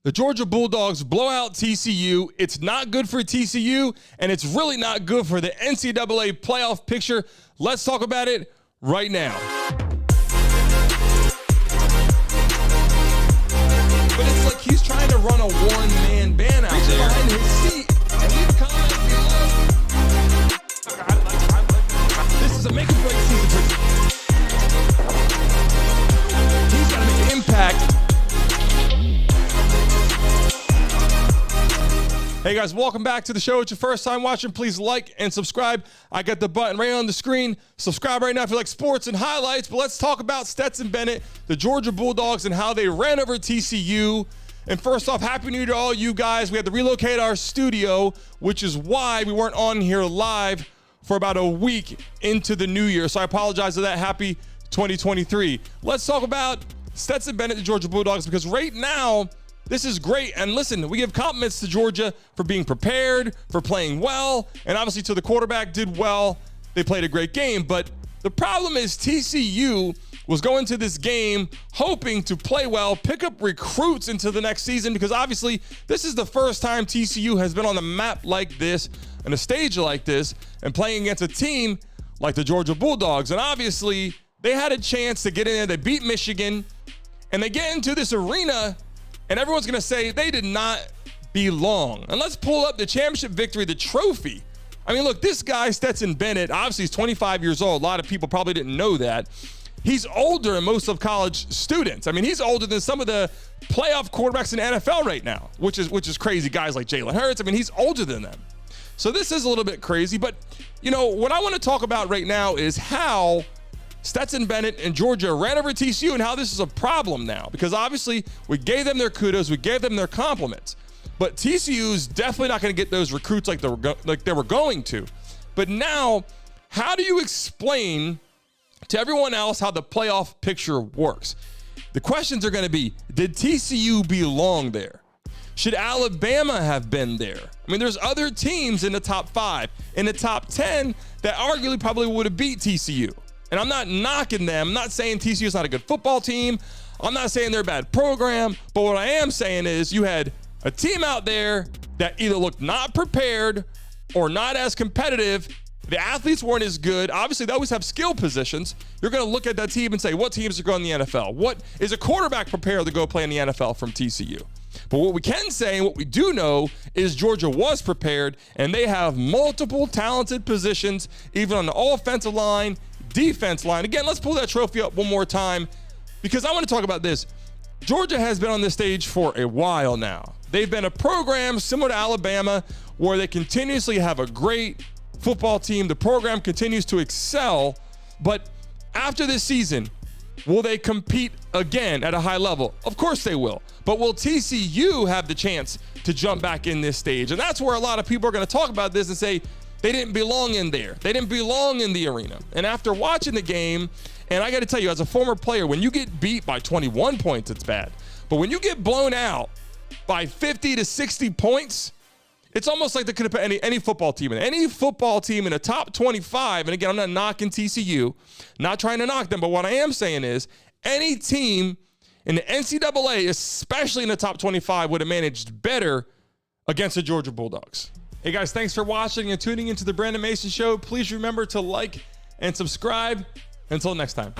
The Georgia Bulldogs blow out TCU. It's not good for TCU, and it's really not good for the NCAA playoff picture. Let's talk about it right now. But it's like he's trying to run a one-man band out there behind his seat. And leave comment below. This is a make-or-break season for he's got to make an impact. Hey guys, welcome back to the show. It's your first time watching. Please like and subscribe. I got the button right on the screen. Subscribe right now if you like sports and highlights. But let's talk about Stetson Bennett, the Georgia Bulldogs, and how they ran over TCU. And first off, Happy New Year to all you guys. We had to relocate our studio, which is why we weren't on here live for about a week into the new year. So I apologize for that. Happy 2023. Let's talk about Stetson Bennett, the Georgia Bulldogs, because right now, this is great. And listen, we give compliments to Georgia for being prepared, for playing well, and obviously to the quarterback did well. They played a great game. But the problem is TCU was going to this game hoping to play well, pick up recruits into the next season, because obviously this is the first time TCU has been on the map like this, on a stage like this, and playing against a team like the Georgia Bulldogs. And obviously they had a chance to get in there. They beat Michigan, and they get into this arena, and everyone's going to say they did not belong. And let's pull up the championship victory, the trophy. I mean, look, this guy, Stetson Bennett, obviously he's 25 years old. A lot of people probably didn't know that. He's older than most of college students. I mean, he's older than some of the playoff quarterbacks in the NFL right now, which is crazy. Guys like Jalen Hurts, I mean, he's older than them. So this is a little bit crazy. But, you know, what I want to talk about right now is how Stetson Bennett and Georgia ran over TCU and how this is a problem now, because obviously we gave them their kudos, we gave them their compliments, but TCU's definitely not going to get those recruits like they were going to. But now, how do you explain to everyone else how the playoff picture works? The questions are going to be, did TCU belong there? Should Alabama have been there? I mean, there's other teams in the top 5, in the top 10 that arguably probably would have beat TCU. And I'm not knocking them. I'm not saying TCU is not a good football team. I'm not saying they're a bad program. But what I am saying is you had a team out there that either looked not prepared or not as competitive. The athletes weren't as good. Obviously, they always have skill positions. You're going to look at that team and say, what teams are going in the NFL? What is a quarterback prepared to go play in the NFL from TCU? But what we can say and what we do know is Georgia was prepared, and they have multiple talented positions, even on the offensive line, defense line. Again, let's pull that trophy up one more time, because I want to talk about this. Georgia has been on this stage for a while now. They've been a program similar to Alabama where they continuously have a great football team. The program continues to excel. But after this season, will they compete again at a high level? Of course they will. But will TCU have the chance to jump back in this stage? And that's where a lot of people are going to talk about this and say, they didn't belong in there. They didn't belong in the arena. And after watching the game, and I got to tell you, as a former player, when you get beat by 21 points, it's bad. But when you get blown out by 50 to 60 points, it's almost like they could have put any football team in. Any football team in the top 25, and again, I'm not knocking TCU, not trying to knock them, but what I am saying is any team in the NCAA, especially in the top 25, would have managed better against the Georgia Bulldogs. Hey guys, thanks for watching and tuning into the Brandon Mason Show. Please remember to like and subscribe. Until next time.